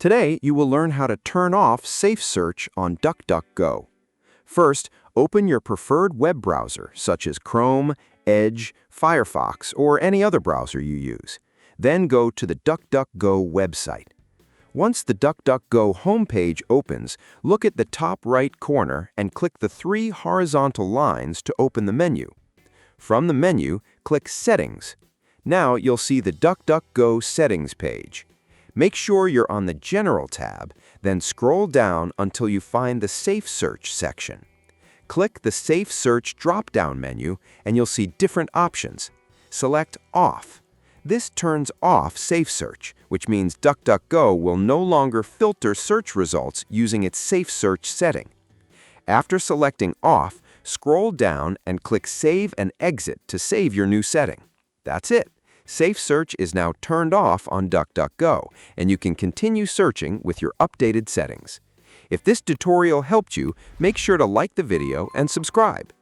Today, you will learn how to turn off Safe Search on DuckDuckGo. First, open your preferred web browser, such as Chrome, Edge, Firefox, or any other browser you use. Then go to the DuckDuckGo website. Once the DuckDuckGo homepage opens, look at the top right corner and click the three horizontal lines to open the menu. From the menu, click Settings. Now you'll see the DuckDuckGo Settings page. Make sure you're on the General tab, then scroll down until you find the Safe Search section. Click the Safe Search drop-down menu and you'll see different options. Select Off. This turns off Safe Search, which means DuckDuckGo will no longer filter search results using its Safe Search setting. After selecting Off, scroll down and click Save and Exit to save your new setting. That's it. Safe Search is now turned off on DuckDuckGo, and you can continue searching with your updated settings. If this tutorial helped you, make sure to like the video and subscribe.